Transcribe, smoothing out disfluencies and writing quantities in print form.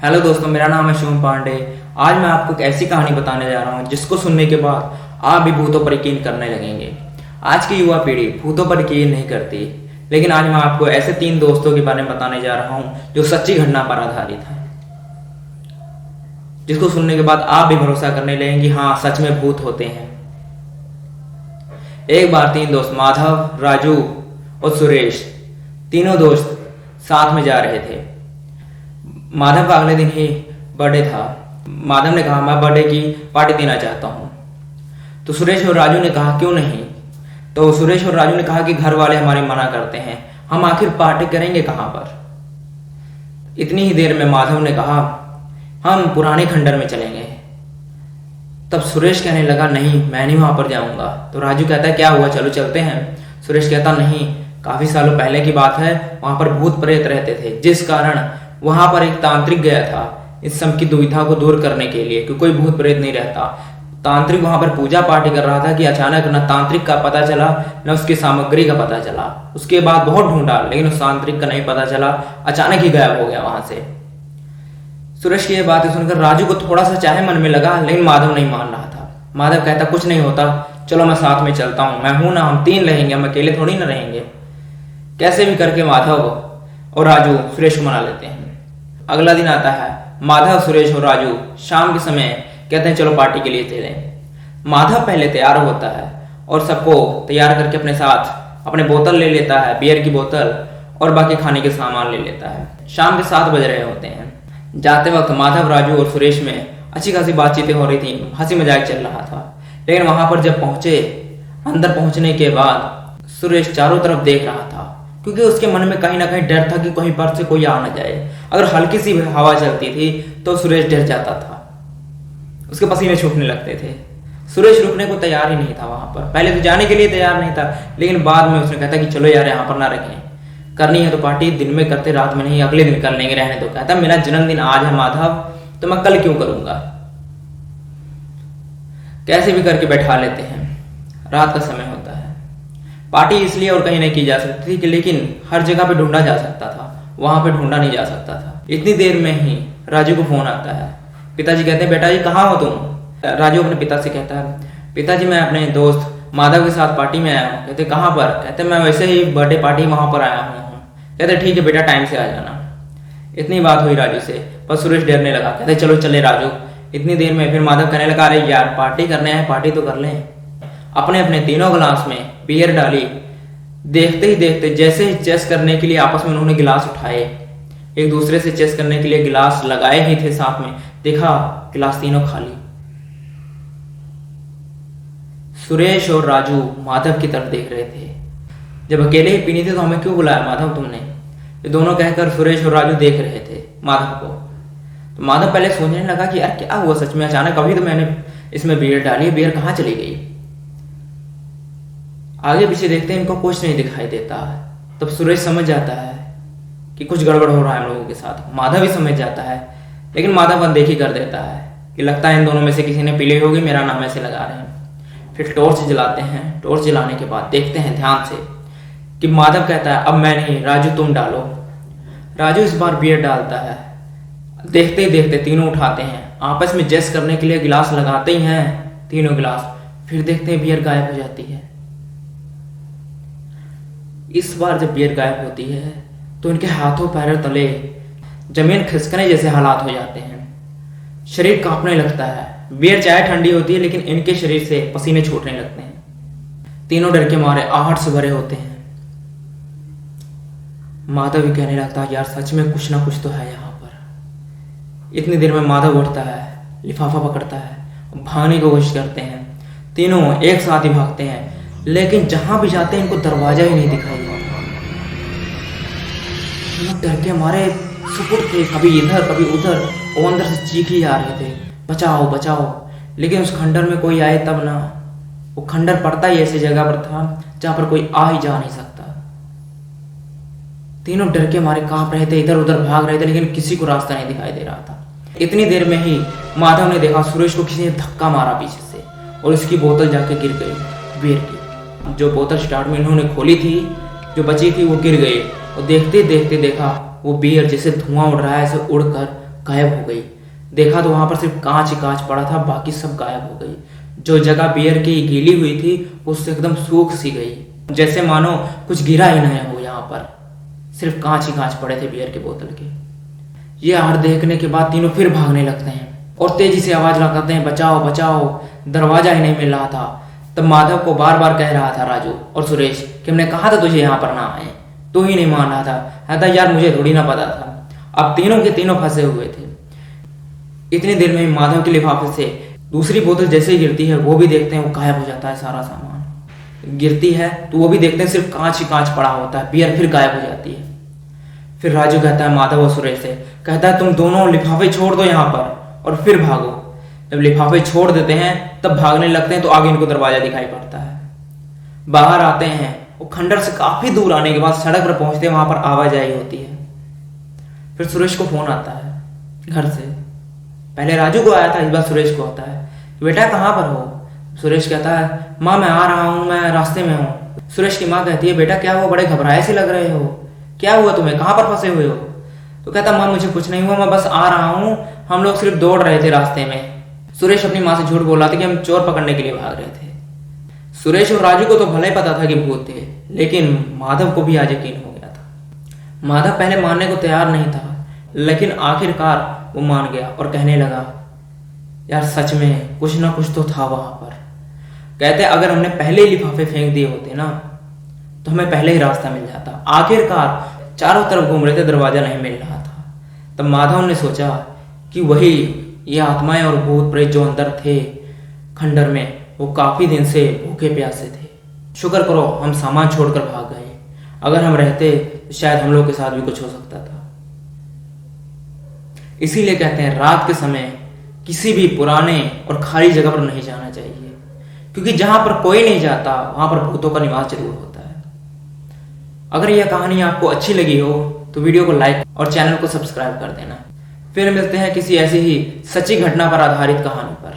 Hello दोस्तों, मेरा नाम है शिवम पांडे। आज मैं आपको एक ऐसी कहानी बताने जा रहा हूँ जिसको सुनने के बाद आप भी भूतों पर यकीन करने लगेंगे। आज की युवा पीढ़ी भूतों पर यकीन नहीं करती, लेकिन आज मैं आपको ऐसे 3 दोस्तों के बारे में बताने जा रहा हूँ जो सच्ची घटना पर आधारित है, जिसको सुनने के बाद आप भी भरोसा करने लगेंगे हाँ सच में भूत होते हैं। एक बार 3 दोस्त माधव, राजू और सुरेश, तीनों दोस्त साथ में जा रहे थे। माधव का अगले दिन ही बर्थडे था। माधव ने कहा मैं बर्थडे की पार्टी देना चाहता हूँ, तो सुरेश और राजू ने कहा क्यों नहीं। तो सुरेश और राजू ने कहा कि घर वाले हमारे मना करते हैं, हम आखिर पार्टी करेंगे कहाँ पर। इतनी ही देर में माधव ने कहा हम पुराने खंडर में चलेंगे। तब सुरेश कहने लगा नहीं मैं नहीं वहां पर जाऊंगा। तो राजू कहता है क्या हुआ, चलो चलते हैं। सुरेश कहता नहीं, काफी सालों पहले की बात है, वहां पर भूत प्रेत रहते थे, जिस कारण वहां पर एक तांत्रिक गया था इस सब की दुविधा को दूर करने के लिए कि कोई भूत प्रेत नहीं रहता। तांत्रिक वहां पर पूजा पाठ कर रहा था कि अचानक न तांत्रिक का पता चला न उसकी सामग्री का पता चला। उसके बाद बहुत ढूंढा लेकिन उस तांत्रिक का नहीं पता चला, अचानक ही गायब हो गया वहां से। सुरेश की यह बात सुनकर राजू को थोड़ा सा चाहे मन में लगा, लेकिन माधव नहीं मान रहा था। माधव कहता कुछ नहीं होता, चलो मैं साथ में चलता हूं, मैं हूं ना, हम 3 रहेंगे, हम अकेले थोड़ी ना रहेंगे। कैसे भी करके माधव और राजू सुरेश को मना लेते हैं। अगला दिन आता है। माधव, सुरेश और राजू शाम के समय कहते हैं चलो पार्टी के लिए चलें। माधव पहले तैयार होता है और सबको तैयार करके अपने साथ अपने बोतल ले लेता है, बियर की बोतल और बाकी खाने के सामान ले लेता है। शाम के 7 बज रहे होते हैं। जाते वक्त माधव, राजू और सुरेश में अच्छी खासी बातचीतें हो रही थी, हंसी मजाक चल रहा था। लेकिन वहां पर जब पहुंचे, अंदर पहुंचने के बाद सुरेश चारों तरफ देख रहा था, क्योंकि उसके मन में कहीं ना कहीं डर था कि कहीं पर से कोई आ न जाए। अगर हल्की सी हवा चलती थी तो सुरेश डर जाता था, उसके पसीने छूटने लगते थे। सुरेश रुकने को तैयार ही नहीं था वहां पर। पहले तो जाने के लिए तैयार नहीं था, लेकिन बाद में उसने कहता कि चलो यार यहाँ पर ना रखें, करनी है तो पार्टी दिन में करते, रात में नहीं, अगले दिन कर लेंगे, रहने दो। कहता मेरा जन्मदिन आज है माधव, तो मैं कल क्यों करूंगा। कैसे भी करके बैठा लेते हैं। रात का समय होता है। पार्टी इसलिए और कहीं नहीं की जा सकती थी, लेकिन हर जगह पे ढूंढा जा सकता था, वहां पे ढूंढा नहीं जा सकता था। इतनी देर में ही राजू को फोन आता है। पिताजी कहते हैं बेटा जी कहाँ हो तुम। राजू अपने पिता से कहता है पिताजी मैं अपने दोस्त माधव के साथ पार्टी में आया हूँ। कहते कहाँ पर। कहते मैं वैसे ही बर्थडे पार्टी वहां पर आया हूँ। कहते ठीक है बेटा, टाइम से आ जाना। इतनी बात हुई राजू से, पर सुरेश डरने लगा। कहते चलो चले राजू। इतनी देर में फिर माधव कहने लगा अरे यार पार्टी करने हैं, पार्टी तो कर लें। अपने अपने तीनों गिलास में बियर डाली। देखते ही देखते जैसे ही चेस करने के लिए आपस में उन्होंने गिलास उठाए, एक दूसरे से चेस करने के लिए गिलास लगाए ही थे साथ में, देखा गिलास तीनों खाली। सुरेश और राजू माधव की तरफ देख रहे थे। जब अकेले ही पीनी थी तो हमें क्यों बुलाया माधव तुमने, ये दोनों कहकर सुरेश और राजू देख रहे थे माधव को। तो माधव पहले सोचने लगा कि यार क्या हुआ सच में, अचानक अभी तो मैंने इसमें बियर डाली है, बियर कहाँ चली गई। आगे पीछे देखते हैं इनको कुछ नहीं दिखाई देता। तब सुरेश समझ जाता है कि कुछ गड़बड़ हो रहा है हम लोगों के साथ। माधव भी समझ जाता है, लेकिन माधव अनदेखी कर देता है कि लगता है इन दोनों में से किसी ने पी ली होगी, मेरा नाम ऐसे लगा रहे हैं। फिर टॉर्च जलाते हैं। टॉर्च जलाने के बाद देखते हैं ध्यान से कि माधव कहता है अब मैं नहीं, राजू तुम डालो। राजू इस बार बियर डालता है। देखते ही देखते तीनों उठाते हैं, आपस में जेस करने के लिए गिलास लगाते ही हैं तीनों गिलास। फिर देखते हैं बियर गायब हो जाती है। इस बार जब बियर गायब होती है तो इनके हाथों पैरों तले जमीन खिसकने जैसे हालात हो जाते हैं। शरीर कांपने लगता है। बियर चाहे ठंडी होती है लेकिन इनके शरीर से पसीने छूटने लगते हैं। तीनों डर के मारे आहट से भरे होते हैं। माधव भी कहने लगता है यार सच में कुछ ना कुछ तो है यहाँ पर। इतनी देर में माधव उठता है, लिफाफा पकड़ता है, भागने की कोशिश करते हैं। तीनों एक साथ ही भागते हैं, लेकिन जहां भी जाते हैं इनको दरवाजा ही नहीं दिखाई देता। डर के मारे सुपुट थे, कभी इधर कभी उधर, और अंदर से चीख ही जा रहे थे बचाओ बचाओ। लेकिन उस खंडर में कोई आए तब ना। वो खंडर पड़ता ही ऐसी जगह पर था जहां पर कोई आ ही जा नहीं सकता। तीनों डर के मारे कांप रहे थे, इधर उधर भाग रहे थे, लेकिन किसी को रास्ता नहीं दिखाई दे रहा था। इतनी देर में ही माधव ने देखा सुरेश को किसी ने धक्का मारा पीछे से और उसकी बोतल जाके गिर गई बियर की। जो बोतल स्टार्ट में इन्होंने खोली थी, जो बची थी वो गिर गई। और देखते देखते देखा वो बियर जैसे धुआं उड़ रहा है, ऐसे उड़कर गायब हो गई। देखा तो वहां पर सिर्फ कांच ही कांच पड़ा था, बाकी सब गायब हो गई। जो जगह बियर की गीली हुई थी उससे एकदम सूख सी गई, जैसे मानो कुछ गिरा ही नहीं हो। यहाँ पर सिर्फ कांच ही कांच पड़े थे बियर के बोतल के। ये हार देखने के बाद तीनों फिर भागने लगते हैं और तेजी से आवाज लगाते हैं, बचाओ बचाओ। दरवाजा ही नहीं मिल रहा था। तब माधव को बार बार कह रहा था राजू और सुरेश कि हमने कहा था तुझे यहाँ पर ना आए, तू ही नहीं मान रहा था। कहता यार मुझे थोड़ी ना पता था। अब तीनों के तीनों फंसे हुए थे। इतनी देर में माधव के लिफाफे से दूसरी बोतल जैसे ही गिरती है, वो भी देखते हैं वो गायब हो जाता है सारा सामान। गिरती है तो वो भी देखते हैं सिर्फ कांच ही कांच पड़ा होता है, बियर फिर गायब हो जाती है। फिर राजू कहता है माधव और सुरेश से, कहता है तुम दोनों लिफाफे छोड़ दो यहाँ पर और फिर भागो। जब लिफाफे छोड़ देते हैं तब भागने लगते हैं तो आगे इनको दरवाजा दिखाई पड़ता है। बाहर आते हैं, वो खंडर से काफी दूर आने के बाद सड़क पर पहुंचते हैं, वहां पर आवाजाही होती है। फिर सुरेश को फोन आता है घर से। पहले राजू को आया था, इस बार सुरेश को आता है। बेटा कहाँ पर हो? सुरेश कहता है माँ मैं आ रहा हूँ, मैं रास्ते में हूँ। सुरेश की माँ कहती है बेटा क्या हुआ, बड़े घबराए से लग रहे हो, क्या हुआ तुम्हें, कहाँ पर फंसे हुए हो? तो कहता माँ मुझे कुछ नहीं हुआ, मैं बस आ रहा हूँ, हम लोग सिर्फ दौड़ रहे थे रास्ते में। सुरेश अपनी माँ से झूठ बोल रहा था कि हम चोर पकड़ने के लिए भाग रहे थे। सुरेश और राजू को तो भले पता था कि भूत थे, लेकिन माधव को भी आज यकीन हो गया था। माधव पहले मानने को तैयार नहीं था, लेकिन आखिरकार वो मान गया और कहने लगा यार सच में कुछ ना कुछ तो था वहां पर। कहते अगर हमने पहले ही लिफाफे फेंक दिए होते ना तो हमें पहले ही रास्ता मिल जाता। आखिरकार चारों तरफ घूम रहे थे, दरवाजा नहीं मिल रहा था। तब माधव ने सोचा कि वही ये आत्माएं और भूत प्रेत जो अंदर थे खंडर में, वो काफी दिन से भूखे प्यासे थे। शुक्र करो हम सामान छोड़कर भाग गए, अगर हम रहते तो शायद हम लोग के साथ भी कुछ हो सकता था। इसीलिए कहते हैं रात के समय किसी भी पुराने और खाली जगह पर नहीं जाना चाहिए, क्योंकि जहां पर कोई नहीं जाता वहां पर भूतों का निवास जरूर होता है। अगर यह कहानी आपको अच्छी लगी हो तो वीडियो को लाइक और चैनल को सब्सक्राइब कर देना। फिर मिलते हैं किसी ऐसी ही सच्ची घटना पर आधारित कहानी पर।